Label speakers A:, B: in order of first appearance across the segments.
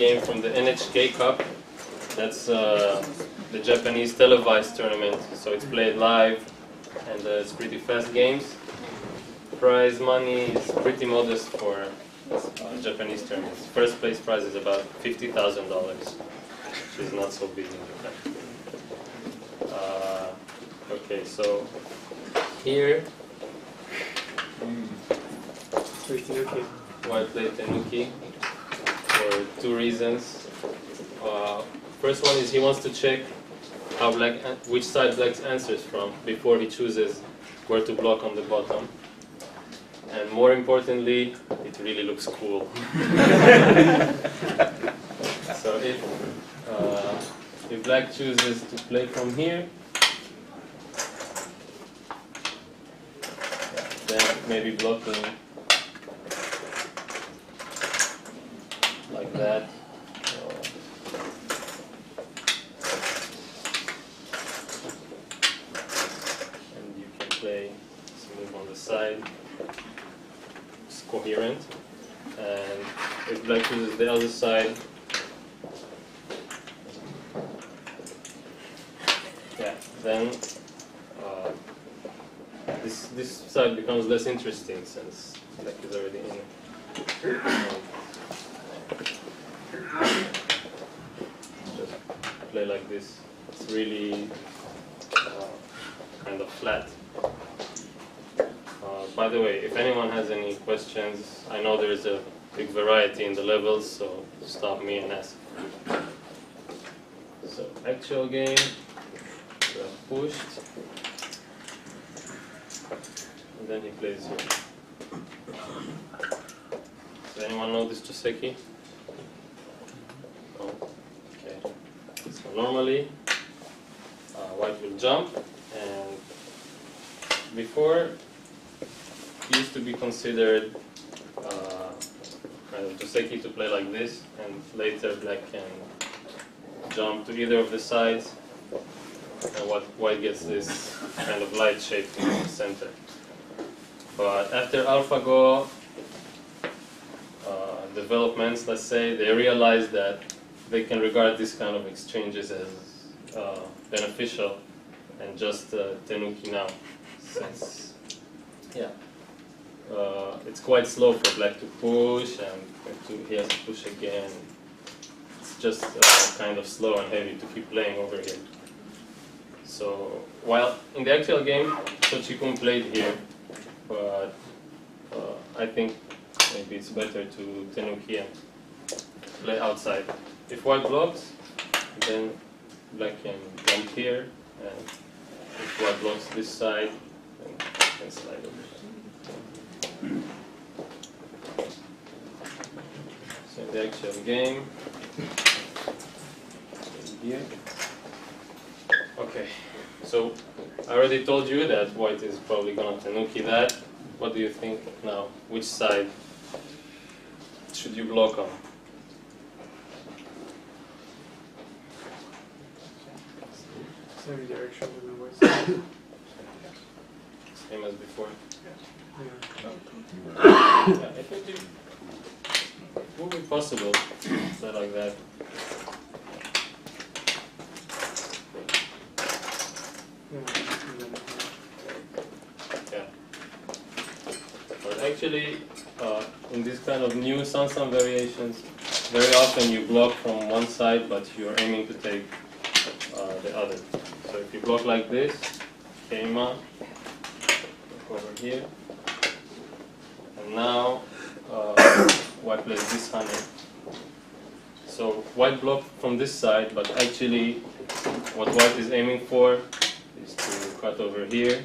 A: game from the NHK Cup. That's the Japanese televised tournament, so it's played live, and it's pretty fast games. Prize money is pretty modest for Japanese tournaments. First place prize is about $50,000, which is not so big in Japan. Okay, so here, white play Tenuki for two reasons. First one is he wants to check how which side black answers from before he chooses where to block on the bottom. And more importantly, it really looks cool. So if black chooses to play from here, then maybe blocking like that. And you can play this move on the side. It's coherent. And if black chooses the other side, then this side becomes less interesting since black is already in it. Just play like this. It's really kind of flat. By the way, if anyone has any questions, I know there is a big variety in the levels, so stop me and ask. So actual game. Pushed, and then he plays here. Does anyone know this Joseki? No? Okay. So normally, white will jump, and before, it used to be considered kind of Joseki to play like this, and later black can jump to either of the sides. And white gets this kind of light shape in the center. But after AlphaGo developments, let's say, they realized that they can regard this kind of exchanges as beneficial and just Tenuki now. Since, it's quite slow for black to push, and he has to push again. It's just kind of slow and heavy to keep playing over here. So, while in the actual game, Chikun played here, but I think maybe it's better to Tenuki and play outside. If white blocks, then black can jump here, and if white blocks this side, then can slide over. So in the actual game, here. Okay, so I already told you that white is probably going to Tenuki that. What do you think now? Which side should you block on?
B: Same direction on the white side.
A: Same as before?
B: Yeah.
A: I think it would be possible to play like that. Yeah. But actually, in this kind of new Sansan variations, very often you block from one side, but you're aiming to take the other. So if you block like this, Keima, look over here, and now white plays this honey. So white block from this side, but actually what white is aiming for is to cut over here.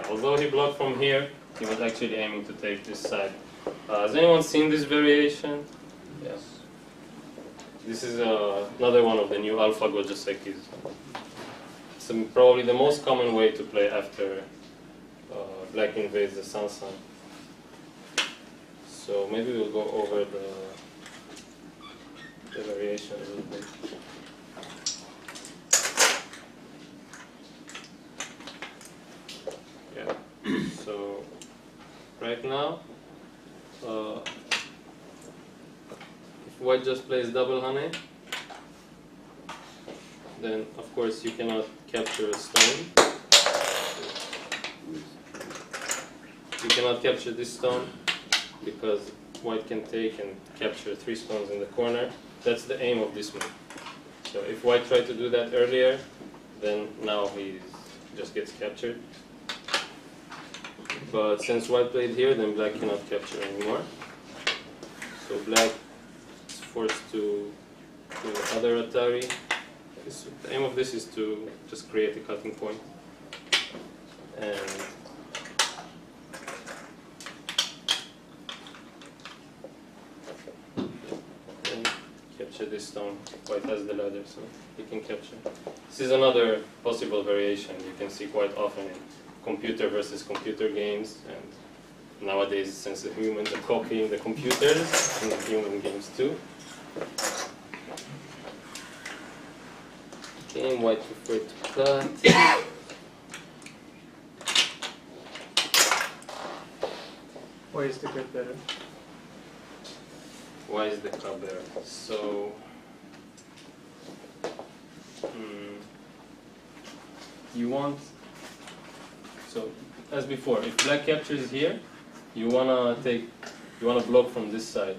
A: Although he blocked from here, he was actually aiming to take this side. Has anyone seen this variation? Yes. This is another one of the new Alphago Josekis. It's probably the most common way to play after black invades the Sansan. So maybe we'll go over the variation a little bit. Yeah. So right now, if white just plays double honey, then of course you cannot capture a stone. You cannot capture this stone because white can take and capture 3 stones in the corner. That's the aim of this move. So if white tried to do that earlier, then now he just gets captured. But since white played here, then black cannot capture anymore. So black is forced to do other Atari. The aim of this is to just create a cutting point and then capture this stone. White has the ladder, so he can capture. This is another possible variation you can see quite often in computer versus computer games, and nowadays since the humans are copying the computers in the human games too. Okay, white preferred to cut.
B: Why is the cut better?
A: Why is the cut better? So, you want, so as before, if black captures here, you wanna block from this side.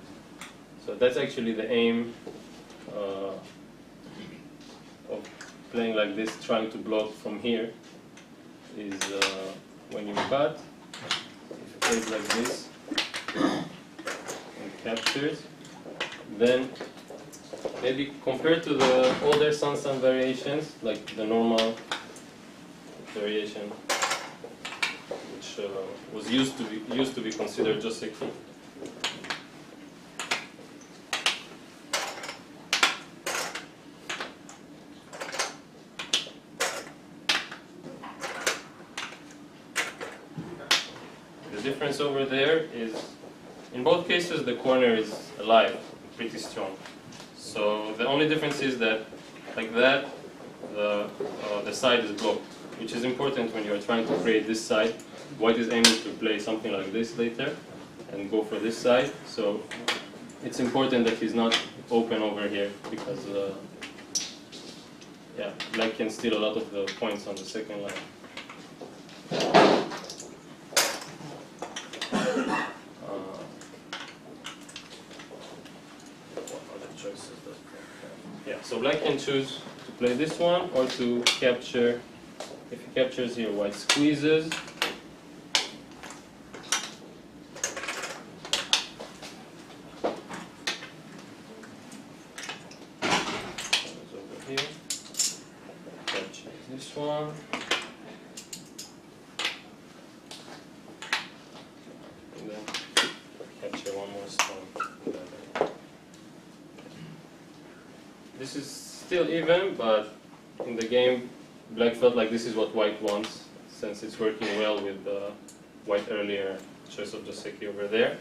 A: So that's actually the aim of playing like this, trying to block from here, is when you cut, if you play it like this, and captures, then maybe compared to the older Sansan variations, like the normal variation, which was used to be considered Joseki. The difference over there is, in both cases, the corner is alive, pretty strong. So the only difference is that, like that, the side is blocked, which is important when you are trying to create this side. White is aiming to play something like this later and go for this side. So it's important that he's not open over here because yeah, black can steal a lot of the points on the second line. Yeah, so black can choose to play this one or to capture. If he captures here, white squeezes. Goes over here. Captures this one. And then capture one more stone. This is still even, but in the game, black felt like this is what white wants, since it's working well with the white earlier choice of Joseki over there.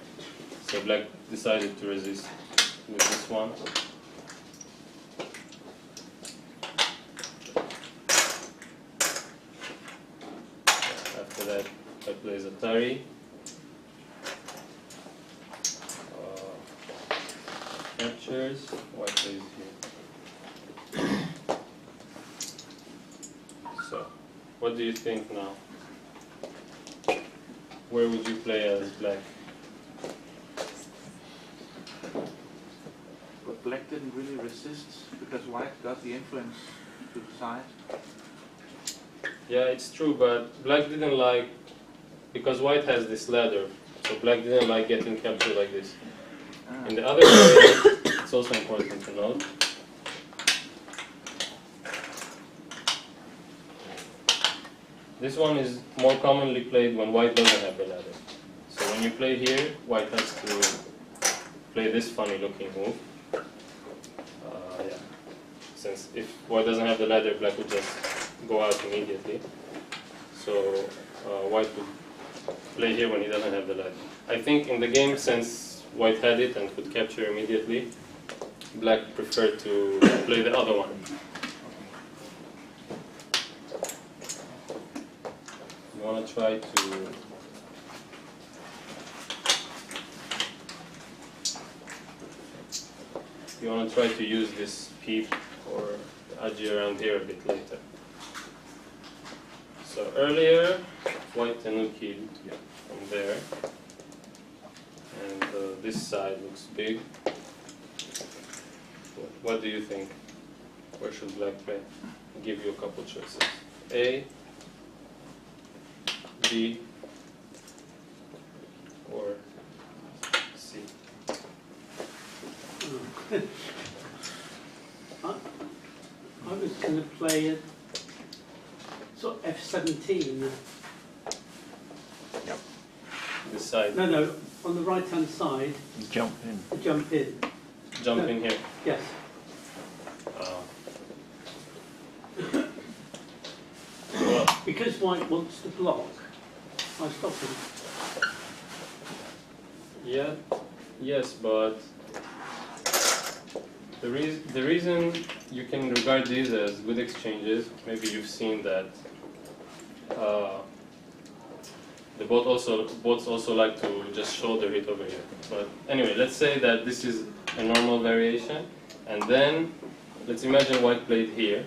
A: So black decided to resist with this one. After that, white plays Atari. Captures, white plays here. So, what do you think now? Where would you play as black?
C: But black didn't really resist because white got the influence to the side.
A: Yeah, it's true, but black didn't like, because white has this ladder, so black didn't like getting captured like this. In the other variant, it's also important to note. This one is more commonly played when white doesn't have the ladder. So when you play here, white has to play this funny looking move. Yeah. Since if white doesn't have the ladder, black would just go out immediately. So white would play here when he doesn't have the ladder. I think in the game, since white had it and could capture immediately. Black preferred to play the other one. You want to try to use this peep or agi around here a bit later. So earlier, white tenuki from there, and this side looks big. What do you think? Where should black play? I'll give you a couple choices. A, B, or C.
D: I was going to play it sort of F17.
A: This side.
D: No, on the right hand side.
E: Jump in.
D: Jump in.
A: Jump in here.
D: Yes.
A: Well,
D: Because white wants to block, I stop him.
A: yeah, yes, but the reason you can regard these as good exchanges, maybe you've seen that the bots also like to just shoulder it over here. But anyway, let's say that this is a normal variation, and then let's imagine white played here,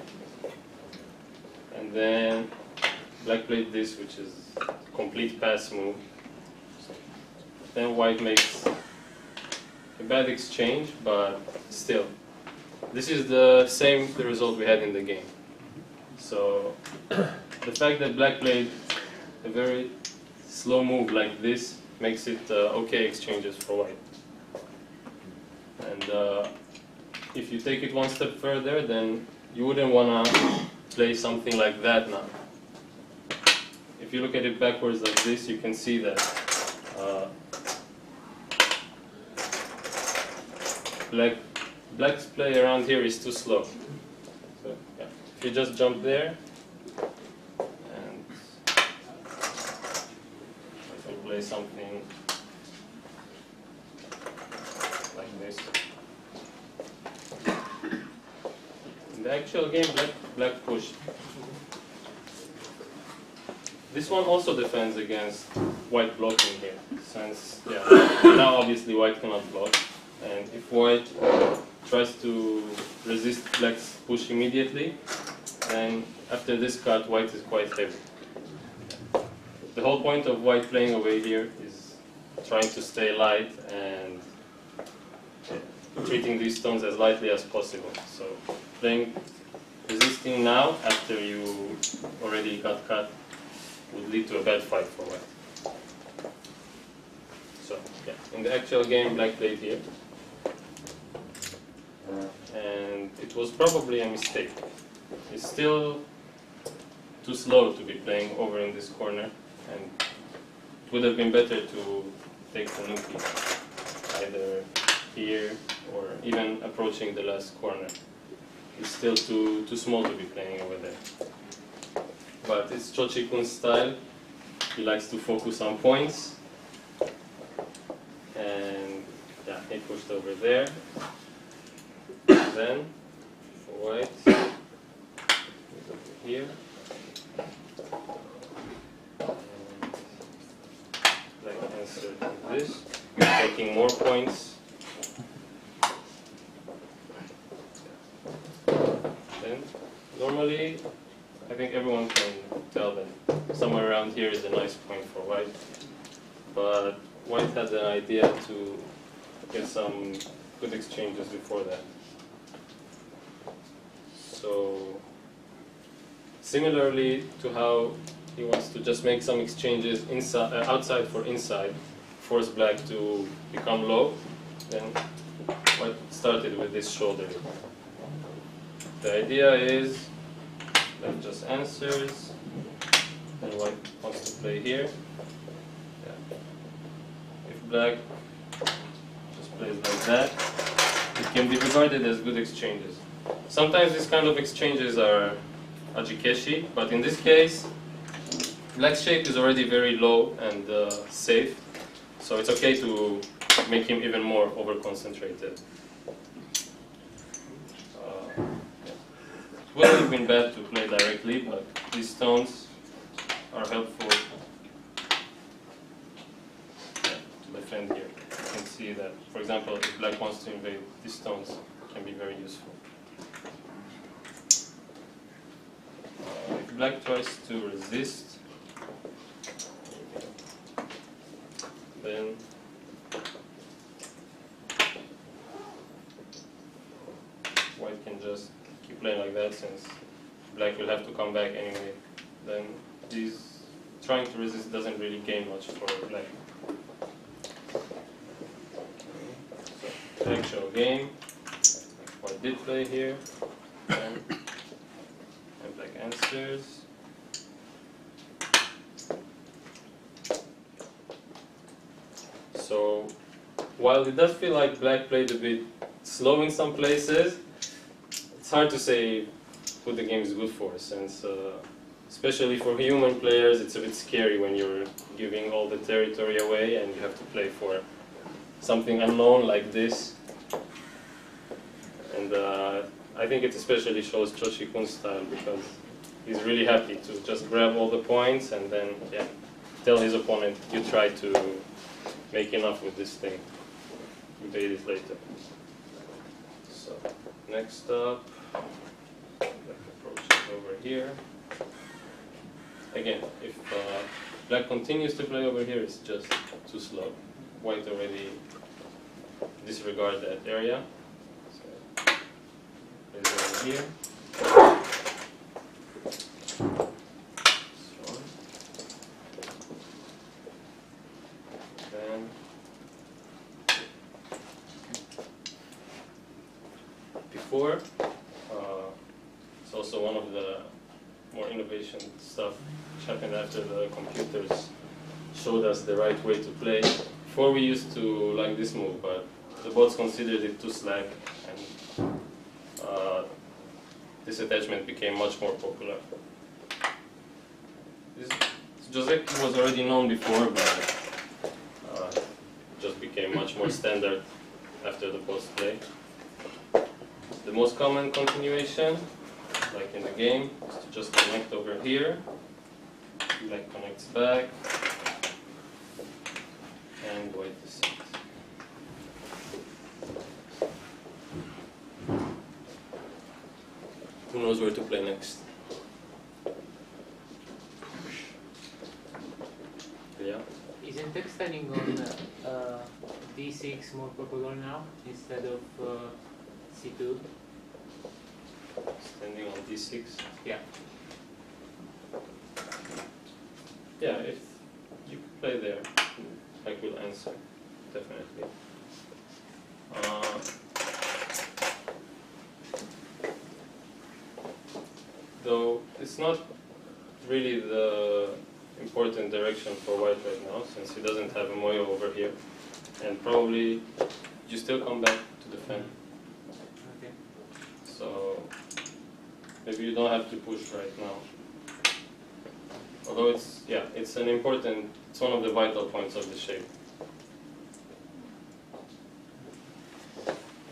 A: and then black played this, which is a complete pass move. Then white makes a bad exchange, but still, this is the result we had in the game. So the fact that black played a very slow move like this makes it okay exchanges for white. And if you take it one step further, then you wouldn't want to play something like that now. If you look at it backwards like this, you can see that black's play around here is too slow. So yeah, if you just jump there, and if you play something like this. In the actual game, black pushed. This one also defends against white blocking here, since now obviously white cannot block, and if white tries to resist black's push immediately, then after this cut white is quite heavy. The whole point of white playing away here is trying to stay light and treating these stones as lightly as possible. So resisting now after you already got cut would lead to a bad fight for white. So yeah, in the actual game black played here, and it was probably a mistake. It's still too slow to be playing over in this corner, and it would have been better to take the nuki either here or even approaching the last corner. It's still too small to be playing over there. But it's Chikun's style. He likes to focus on points, and yeah, he pushed over there. And then for white, he's over here. And black answered with this, taking more points. Then normally, I think everyone can tell that somewhere around here is a nice point for white, but white had an idea to get some good exchanges before that. So similarly to how he wants to just make some exchanges inside, outside for inside, force black to become low, then white started with this shoulder. The idea is black just answers, and white wants to play here. Yeah. If black just plays like that, it can be regarded as good exchanges. Sometimes these kind of exchanges are ajikeshi, but in this case, black's shape is already very low and safe, so it's okay to make him even more over-concentrated. It wouldn't have been bad to play directly, but these stones are helpful to defend here. You can see that, for example, if black wants to invade, these stones can be very useful. If black tries to resist, then white can just keep playing like that, since black will have to come back anyway. Then these trying to resist doesn't really gain much for black. So, the actual game, white did play here, and black answers. So, while it does feel like black played a bit slow in some places, it's hard to say what the game is good for, since especially for human players, it's a bit scary when you're giving all the territory away and you have to play for something unknown like this. And I think it especially shows Chikun's style, because he's really happy to just grab all the points and then tell his opponent, you try to make enough with this thing, invade it later. So next up, black approaches over here. Again, if black continues to play over here, it's just too slow. White already disregard that area. So plays over here. Then before, it's also one of the more innovation stuff which happened after the computers showed us the right way to play. Before we used to like this move, but the bots considered it too slack, and this attachment became much more popular. This Joseki was already known before, but just became much more standard after the post play. The most common continuation, like in the game, is to just connect over here. Black connects back, and white descends. Who knows where to play next? Yeah.
E: Isn't extending on d6 more popular now instead of c2?
A: Standing on d6.
E: Yeah.
A: Yeah, if you play there, I will answer, definitely. Though it's not really the important direction for white right now, since he doesn't have a moyo over here, and probably you still come back to defend.
E: Okay.
A: So maybe you don't have to push right now. Although it's it's one of the vital points of the shape.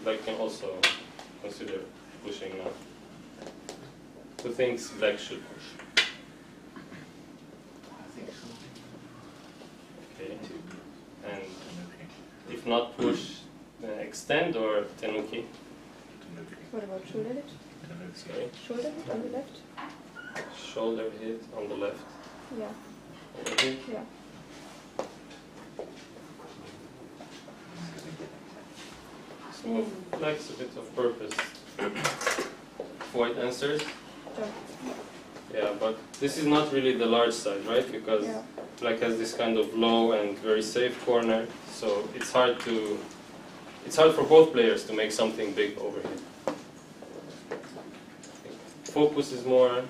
A: Black can also consider pushing now. Who thinks black should push?
C: I think so.
A: Okay. And if not push, then extend or tenuki?
F: What about shoulder hit?
A: Sorry.
F: Shoulder hit on the left?
A: Shoulder hit on the left.
F: Yeah.
A: Over here.
F: Yeah.
A: This move lacks a bit of purpose. White answers.
F: Jump.
A: Yeah, but this is not really the large side, right? Because
F: Yeah.
A: black has this kind of low and very safe corner, so it's hard for both players to make something big over here. Focus is more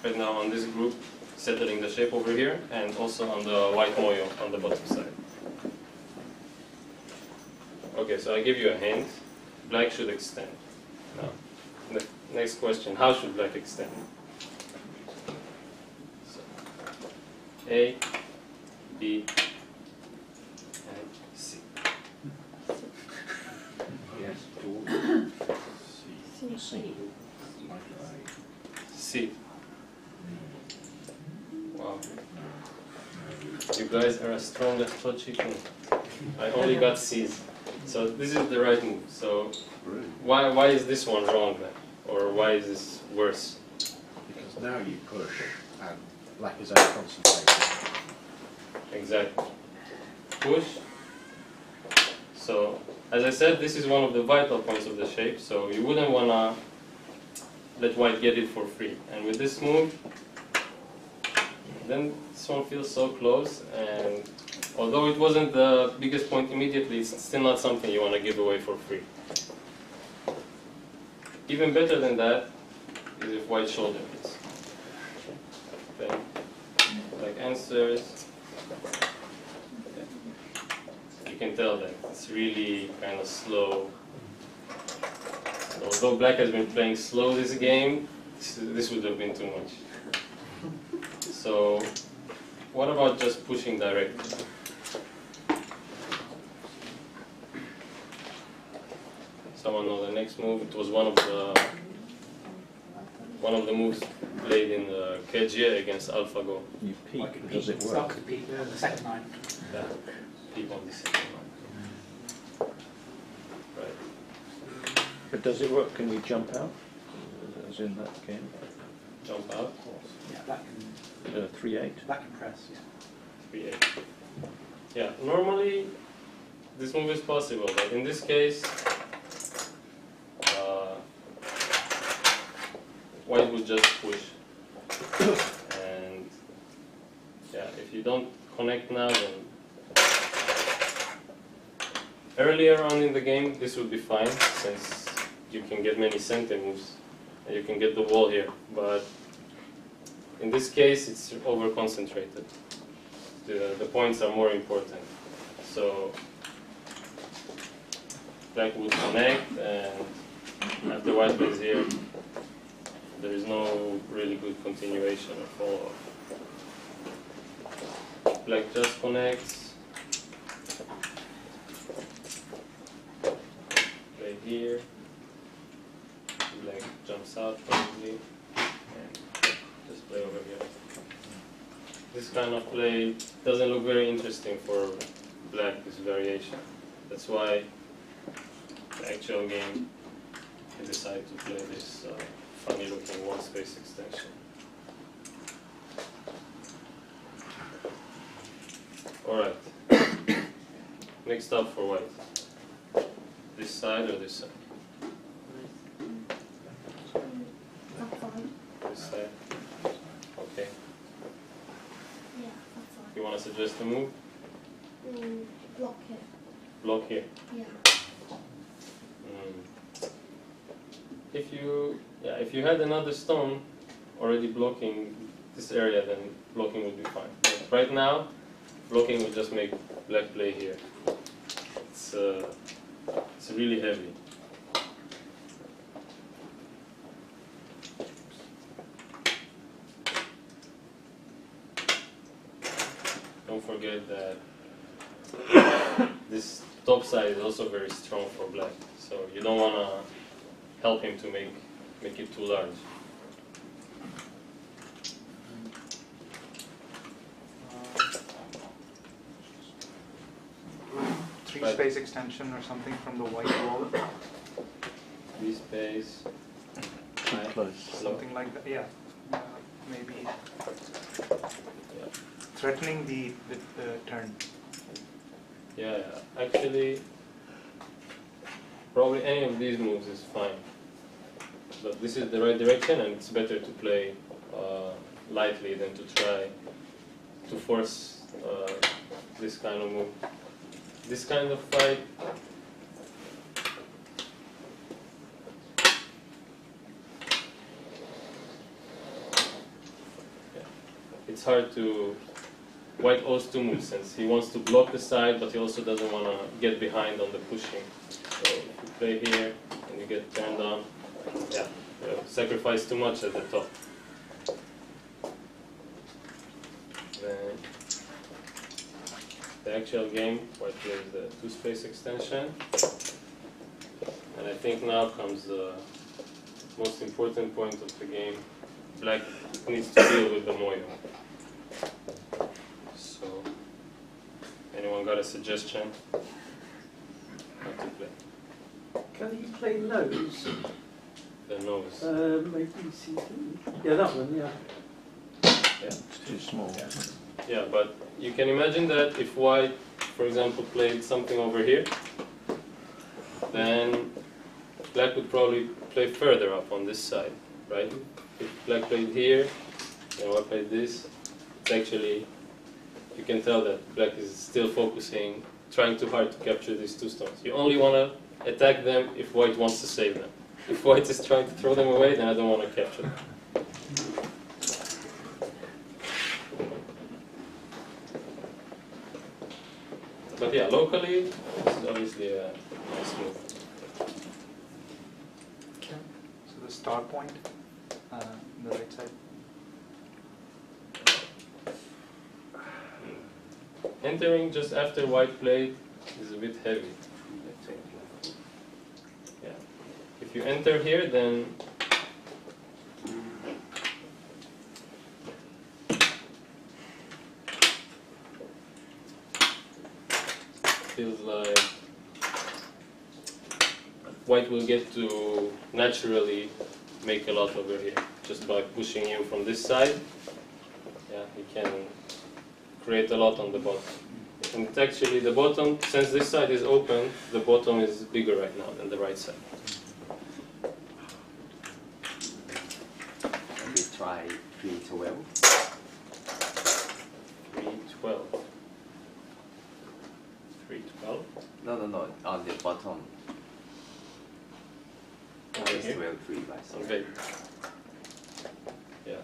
A: right now on this group, settling the shape over here, and also on the white moyo on the bottom side. Okay, so I give you a hint. Black should extend. Now, the next question, how should black extend? So, A, B, and C. C. Wow. You guys are as strong as Chikun. I only got C's. So this is the right move. So why is this one wrong then? Or why is this worse?
G: Because now you push and black is out concentrated.
A: Exactly. Push. So, as I said, this is one of the vital points of the shape, so you wouldn't want to let white get it for free. And with this move, then this one feels so close, and although it wasn't the biggest point immediately, it's still not something you want to give away for free. Even better than that is if white shoulder hits. Okay. Like answers. You can tell that it's really kind of slow. Although black has been playing slow this game, this would have been too much. So, what about just pushing directly? Someone know the next move? It was one of the moves played in the Kejie against Alphago.
G: You peek, does it
D: Start
G: work?
D: to peek the second line.
A: Yeah. Peek on the second one. Right.
G: But does it work? Can you jump out? As in that game?
A: Jump out.
D: Yeah, that can
G: 3-8?
D: press, yeah.
A: 3-8. Yeah, normally this move is possible, but in this case, white would just push. And yeah, if you don't connect now, then earlier on in the game this would be fine, since you can get many center moves and you can get the wall here. But in this case, it's over concentrated. The points are more important. So black would connect, and after white plays here, there is no really good continuation or follow-up. Black just connects. Play here. Black jumps out probably, and just play over here. This kind of play doesn't look very interesting for black, this variation. That's why the actual game I decided to play this funny looking one space extension. Alright. Next up for white. This side or this side?
F: That's fine.
A: This side. Okay.
F: Yeah, that's fine.
A: You want to suggest a move?
F: Block it.
A: Block here.
F: Yeah.
A: If you had another stone already blocking this area, then blocking would be fine. But right now, blocking would just make black play here. It's really heavy. Don't forget that this top side is also very strong for black, so you don't want to help him to make it too large.
H: Three space extension or something from the white wall,
A: 3 space.
G: Close.
H: something like that. Yeah, maybe
A: Yeah.
H: threatening the turn.
A: Yeah, actually, probably any of these moves is fine. But this is the right direction, and it's better to play lightly than to try to force this kind of move. This kind of fight, it's hard to. White owes 2 moves, since he wants to block the side, but he also doesn't want to get behind on the pushing. So if you play here and you get turned on, yeah, you sacrifice too much at the top. Then the actual game, white plays the 2 space extension, and I think now comes the most important point of the game. Black needs to deal with the moyo. So, anyone got a suggestion? How to play?
D: Can you play nose?
A: The nose.
D: Maybe C2. Yeah, that one, yeah.
G: It's too small.
A: Yeah, but you can imagine that if white, for example, played something over here, then black would probably play further up on this side, right? If black played here, and white played this, it's actually, you can tell that black is still focusing, trying too hard to capture these two stones. You only want to attack them if white wants to save them. If white is trying to throw them away, then I don't want to capture them. But yeah, locally, it's obviously a nice move.
H: So the start point on the right side.
A: Entering just after white played is a bit heavy, I think. Yeah. If you enter here, then feels like white will get to naturally make a lot over here just by pushing you from this side. Yeah, he can create a lot on the bottom. And it's actually the bottom, since this side is open, the bottom is bigger right now than the right side.
I: We try 312.
A: 312. 312.
I: No, on the bottom.
A: Over
I: It's
A: here?
I: 12 3 by some.
A: Okay. Yeah.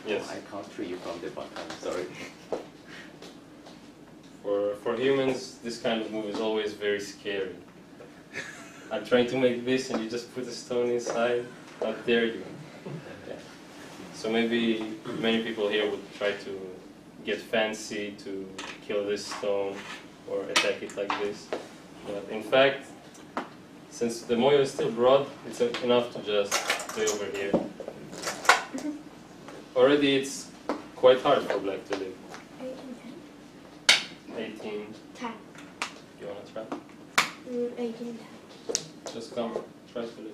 A: Yes.
I: I can't 3 from the bottom, sorry.
A: For humans, this kind of move is always very scary. I'm trying to make this and you just put a stone inside. How dare you? Yeah. So maybe many people here would try to get fancy to kill this stone or attack it like this. But in fact, since the moyo is still broad, it's enough to just play over here. Already it's quite hard for black to live. 18.
F: 10.
A: You wanna try?
F: 18, 10.
A: Just come, try to live.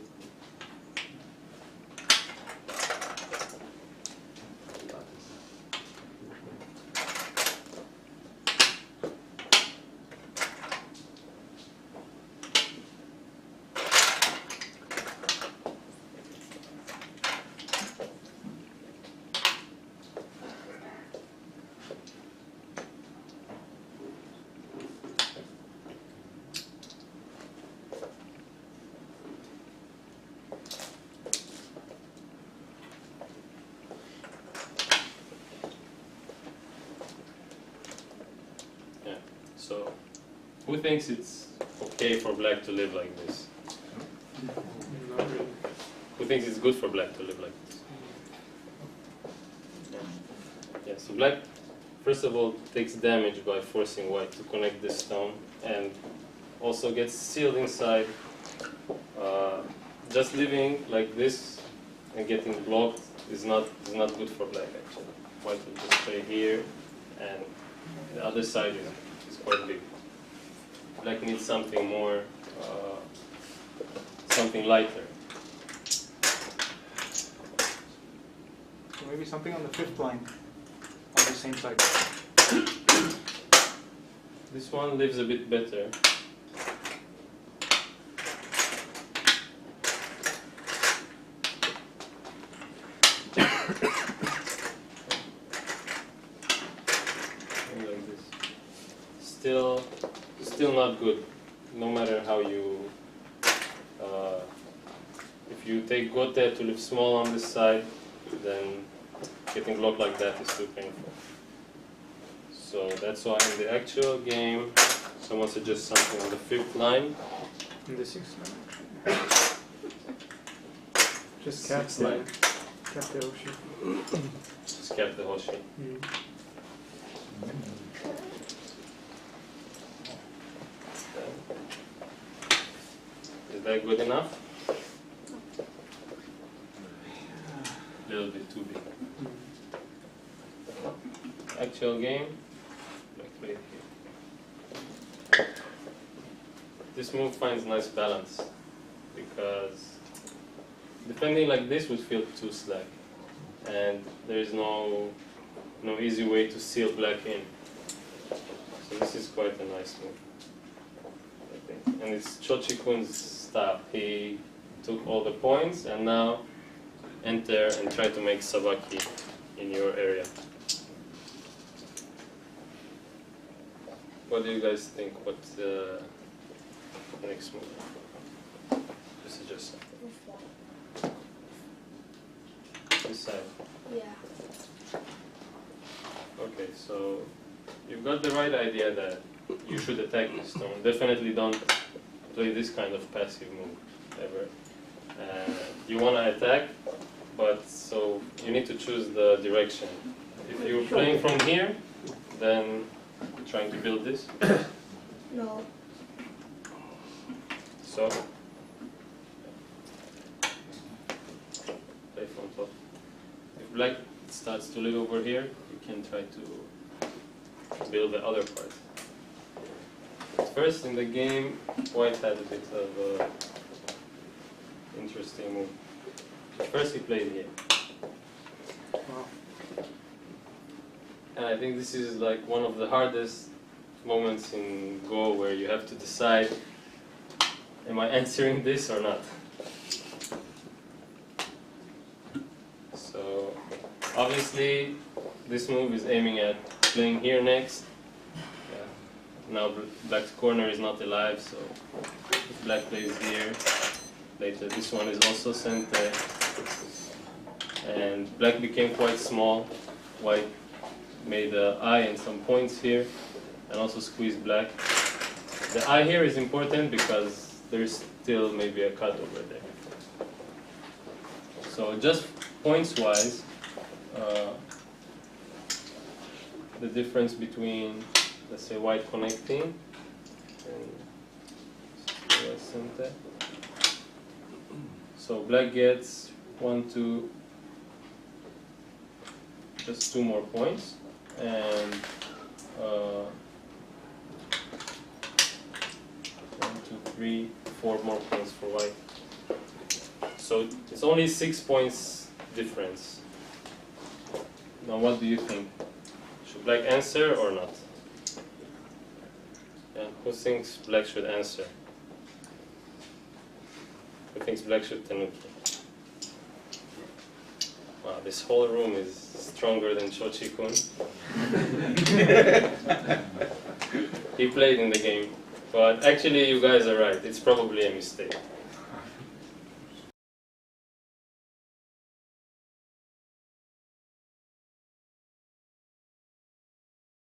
A: So, who thinks it's okay for black to live like this?
B: Not really.
A: Who thinks it's good for black to live like this? Yeah, so black, first of all, takes damage by forcing white to connect this stone and also gets sealed inside. Just living like this and getting blocked is not good for black actually. White will just play here and the other side is quite big. Black needs something more, something lighter.
H: So maybe something on the 5th line, on the same side.
A: This one lives a bit better. Like this. Still not good. No matter how you, if you take gote to live small on this side, then getting blocked like that is too painful. So that's why in the actual game, someone suggests something on the 5th line.
B: In the 6th line, actually. Just cap
A: Sixth
B: the,
A: line.
B: cap the ocean.
A: Just cap the hoshi.
B: Mm.
A: Is that good enough? A little bit too big. Actual game, like right here. This move finds nice balance because defending like this would feel too slack, and there is no easy way to seal black in. So this is quite a nice move, I think. And it's Chikun's style. He took all the points and now enter and try to make sabaki in your area. What do you guys think? What's the next move? Just suggest this side.
F: Yeah.
A: Okay, so you've got the right idea that you should attack this stone. Definitely don't play this kind of passive move ever. You want to attack, but so you need to choose the direction. If you're playing from here, then trying to build this.
F: No.
A: So play from top. If black starts to live over here, you can try to build the other part. First in the game, white had a bit of interesting move. First he played here.
H: Wow.
A: And I think this is like one of the hardest moments in Go where you have to decide, am I answering this or not? So obviously this move is aiming at playing here next. Now black's corner is not alive, so if black plays here, later this one is also sent there. And black became quite small. White made an eye and some points here, and also squeezed black. The eye here is important because there's still maybe a cut over there. So just points-wise, the difference between, let's say, white connecting and center. So black gets 1, 2, just 2 more points, and 1, 2, 3, 4 more points for white. So it's only 6 points difference. Now what do you think? Should black answer or not? Yeah, who thinks black should answer? Who thinks black should tenuki? Wow, this whole room is stronger than Chikun. He played in the game, but actually you guys are right. It's probably a mistake.